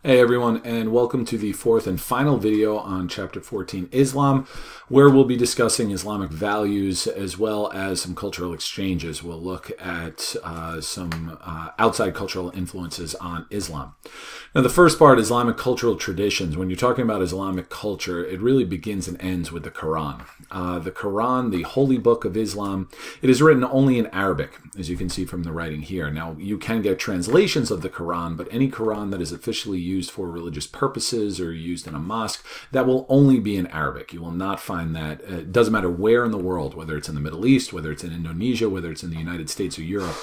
Hey everyone, and welcome to the fourth and final video on Chapter 14, Islam, where we'll be discussing Islamic values as well as some cultural exchanges. We'll look at some outside cultural influences on Islam. Now, the first part, Islamic cultural traditions. When you're talking about Islamic culture, it really begins and ends with the Quran. The Quran, the holy book of Islam, it is written only in Arabic, as you can see from the writing here. Now, you can get translations of the Quran, but any Quran that is officially used for religious purposes or used in a mosque, that will only be in Arabic. You will not find that. It doesn't matter where in the world, whether it's in the Middle East, whether it's in Indonesia, whether it's in the United States or Europe.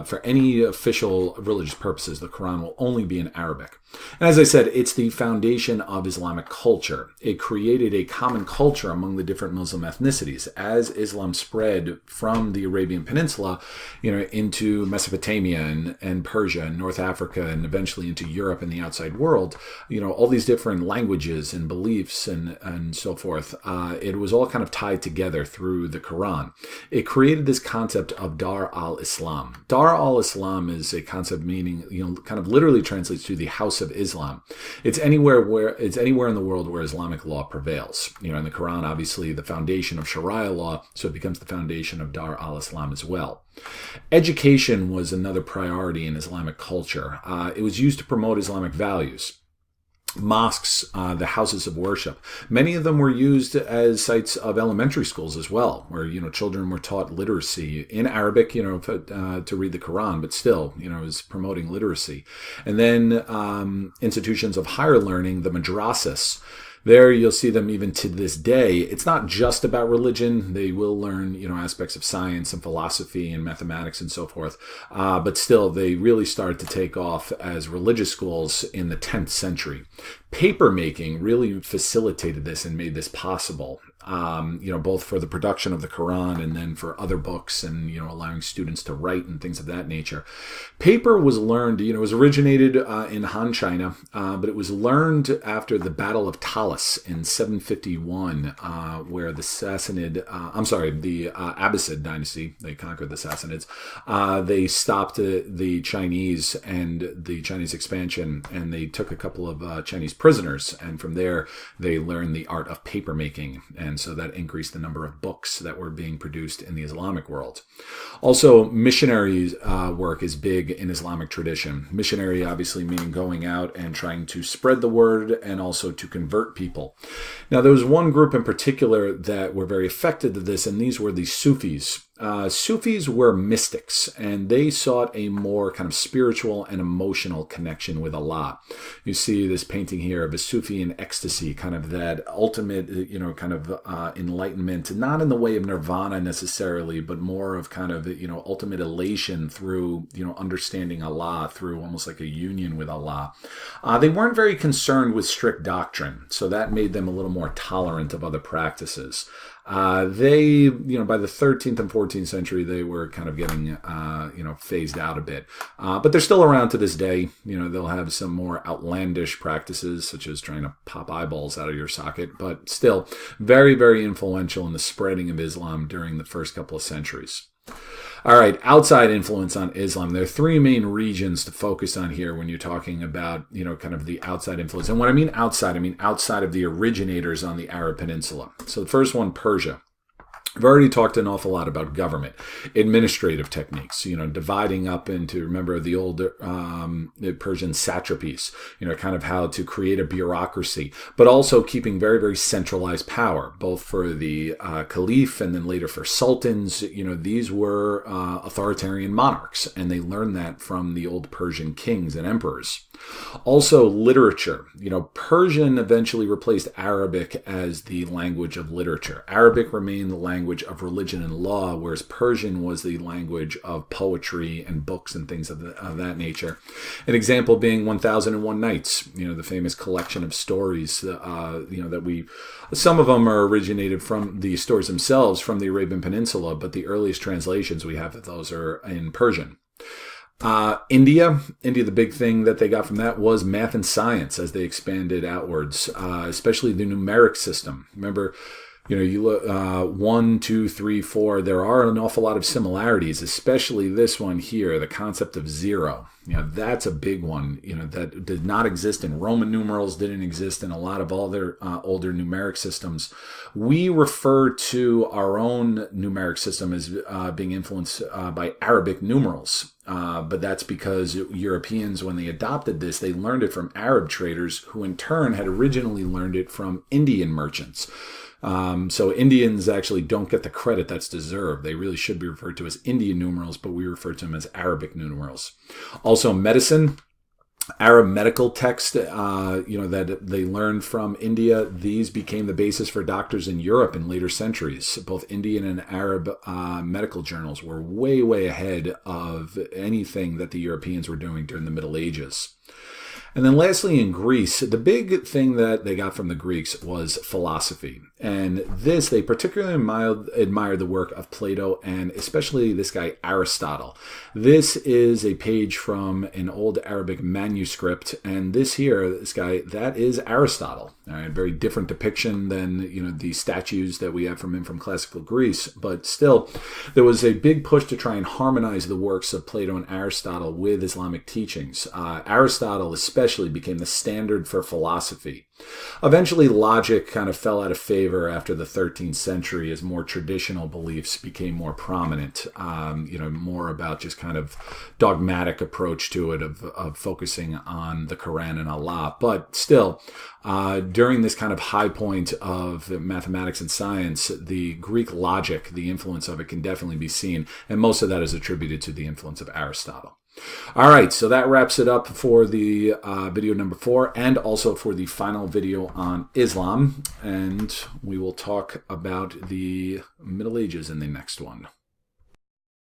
For any official religious purposes, the Quran will only be in Arabic. And as I said, it's the foundation of Islamic culture. It created a common culture among the different Muslim ethnicities. As Islam spread from the Arabian Peninsula, into Mesopotamia and Persia and North Africa and eventually into Europe and the outside world, all these different languages and beliefs and so forth, it was all kind of tied together through the Quran. It created this concept of Dar al-Islam. Dar al-Islam is a concept meaning, kind of literally translates to the house of Islam. It's anywhere in the world where Islamic law prevails. In the Quran, obviously the foundation of Sharia law, so it becomes the foundation of Dar al-Islam as well. Education was another priority in Islamic culture. It was used to promote Islamic values. Mosques, the houses of worship, many of them were used as sites of elementary schools as well, where children were taught literacy in Arabic, to read the Quran, but still, it was promoting literacy. And then institutions of higher learning, the madrasas. There you'll see them even to this day. It's not just about religion. They will learn, aspects of science and philosophy and mathematics and so forth. But still, they really started to take off as religious schools in the 10th century. Paper making really facilitated this and made this possible. Both for the production of the Quran and then for other books and, allowing students to write and things of that nature. Paper was learned, it was originated in Han China, but it was learned after the Battle of Talas in 751, where the Abbasid dynasty, they conquered the Sassanids. They stopped the Chinese and the Chinese expansion, and they took a couple of Chinese prisoners, and from there they learned the art of paper making. And so that increased the number of books that were being produced in the Islamic world. Also, missionary work is big in Islamic tradition. Missionary obviously meaning going out and trying to spread the word and also to convert people. Now, there was one group in particular that were very affected to this, and these were the Sufis. Sufis were mystics, and they sought a more kind of spiritual and emotional connection with Allah. You see this painting here of a Sufi in ecstasy, kind of that ultimate, enlightenment, not in the way of nirvana necessarily, but more of kind of, ultimate elation through, understanding Allah, through almost like a union with Allah. They weren't very concerned with strict doctrine, so that made them a little more tolerant of other practices. By the 13th and 14th century, they were kind of getting, phased out a bit. But they're still around to this day. They'll have some more outlandish practices, such as trying to pop eyeballs out of your socket, but still very, very influential in the spreading of Islam during the first couple of centuries. All right, outside influence on Islam. There are three main regions to focus on here when you're talking about, kind of the outside influence. And when I mean outside of the originators on the Arab Peninsula. So the first one, Persia. I've already talked an awful lot about government, administrative techniques, dividing up into, remember the old Persian satrapies, kind of how to create a bureaucracy, but also keeping very, very centralized power, both for the caliph and then later for sultans. These were authoritarian monarchs, and they learned that from the old Persian kings and emperors. Also, literature. Persian eventually replaced Arabic as the language of literature. Arabic remained the language of religion and law, whereas Persian was the language of poetry and books and things of that nature. An example being 1001 Nights, the famous collection of stories, some of them are originated from the stories themselves from the Arabian Peninsula, but the earliest translations we have of those are in Persian. India, the big thing that they got from that was math and science as they expanded outwards, especially the numeric system. Remember, you look 1, 2, 3, 4. There are an awful lot of similarities, especially this one here, the concept of zero. That's a big one. That did not exist in Roman numerals, didn't exist in a lot of other older numeric systems. We refer to our own numeric system as being influenced by Arabic numerals. But that's because Europeans, when they adopted this, they learned it from Arab traders who in turn had originally learned it from Indian merchants. So Indians actually don't get the credit that's deserved. They really should be referred to as Indian numerals, but we refer to them as Arabic numerals. Also medicine, Arab medical text, that they learned from India. These became the basis for doctors in Europe in later centuries. Both Indian and Arab medical journals were way, way ahead of anything that the Europeans were doing during the Middle Ages. And then lastly, in Greece, the big thing that they got from the Greeks was philosophy. And this, they particularly admired the work of Plato and especially this guy Aristotle. This is a page from an old Arabic manuscript. And this here, this guy, that is Aristotle. All right, very different depiction than, the statues that we have from him from classical Greece. But still, there was a big push to try and harmonize the works of Plato and Aristotle with Islamic teachings. Aristotle especially became the standard for philosophy. Eventually, logic kind of fell out of favor after the 13th century as more traditional beliefs became more prominent, more about just kind of dogmatic approach to it of focusing on the Quran and Allah. But still, during this kind of high point of mathematics and science, the Greek logic, the influence of it can definitely be seen, and most of that is attributed to the influence of Aristotle. All right, so that wraps it up for the video number 4 and also for the final video on Islam. And we will talk about the Middle Ages in the next one.